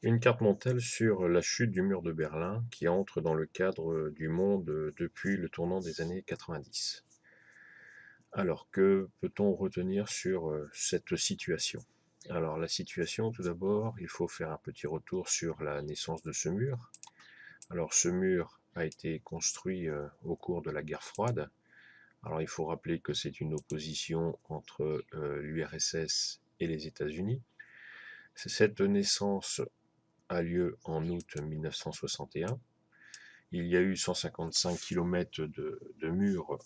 Une carte mentale sur la chute du mur de Berlin qui entre dans le cadre du monde depuis le tournant des années 90. Alors, que peut-on retenir sur cette situation? Alors, la situation, tout d'abord, il faut faire un petit retour sur la naissance de ce mur. Alors, ce mur a été construit au cours de la guerre froide. Alors, il faut rappeler que c'est une opposition entre l'URSS et les États-Unis. Cette naissance a lieu en août 1961. Il y a eu 155 km de murs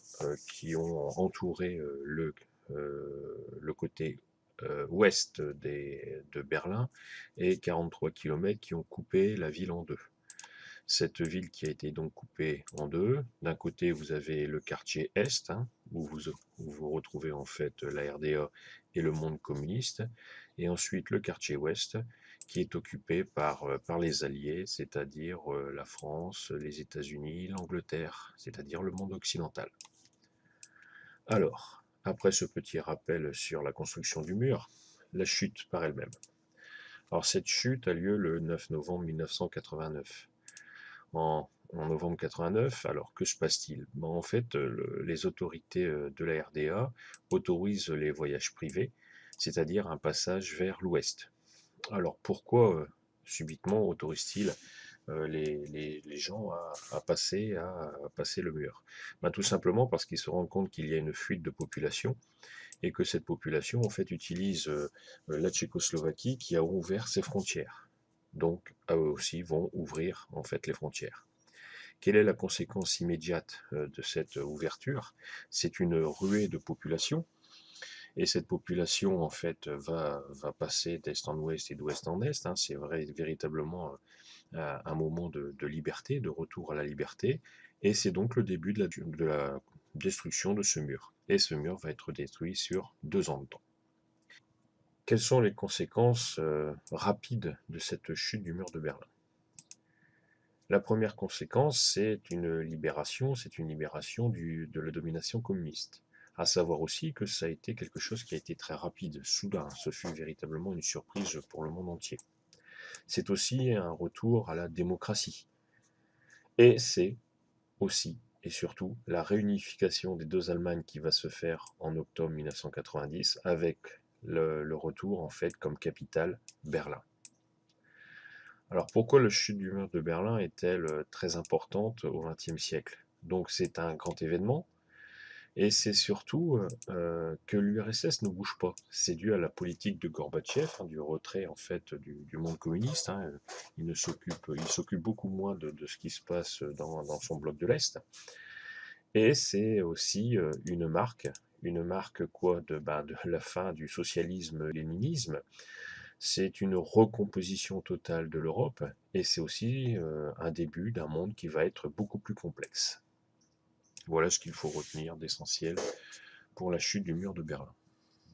qui ont entouré le côté ouest de Berlin et 43 km qui ont coupé la ville en deux. Cette ville qui a été donc coupée en deux, d'un côté vous avez le quartier Est, hein, où vous retrouvez en fait la RDA et le monde communiste, et ensuite le quartier Ouest, qui est occupé par les Alliés, c'est-à-dire la France, les États-Unis, l'Angleterre, c'est-à-dire le monde occidental. Alors, après ce petit rappel sur la construction du mur, la chute par elle-même. Alors cette chute a lieu le 9 novembre 1989. En novembre 89, alors que se passe-t-il? En fait, les autorités de la RDA autorisent les voyages privés, c'est-à-dire un passage vers l'ouest. Alors pourquoi subitement autorise-t-il les gens à passer le mur? Ben, tout simplement parce qu'ils se rendent compte qu'il y a une fuite de population et que cette population en fait utilise la Tchécoslovaquie qui a ouvert ses frontières. Donc eux aussi vont ouvrir en fait les frontières. Quelle est la conséquence immédiate de cette ouverture? C'est une ruée de population, et cette population en fait va passer d'est en ouest et d'ouest en est. Hein. C'est vrai, véritablement un moment de liberté, de retour à la liberté, et c'est donc le début de la destruction de ce mur. Et ce mur va être détruit sur 2 ans de temps. Quelles sont les conséquences rapides de cette chute du mur de Berlin? La première conséquence, c'est une libération de la domination communiste. À savoir aussi que ça a été quelque chose qui a été très rapide, soudain. Ce fut véritablement une surprise pour le monde entier. C'est aussi un retour à la démocratie. Et c'est aussi et surtout la réunification des deux Allemagnes qui va se faire en octobre 1990 avec le retour en fait comme capitale Berlin. Alors pourquoi la chute du mur de Berlin est-elle très importante au XXe siècle? Donc c'est un grand événement, et c'est surtout que l'URSS ne bouge pas. C'est dû à la politique de Gorbatchev, hein, du retrait en fait du monde communiste. Hein. Il s'occupe beaucoup moins de ce qui se passe dans son bloc de l'Est. Et c'est aussi une marque quoi de la fin du socialisme-léninisme. C'est une recomposition totale de l'Europe, et c'est aussi un début d'un monde qui va être beaucoup plus complexe. Voilà ce qu'il faut retenir d'essentiel pour la chute du mur de Berlin.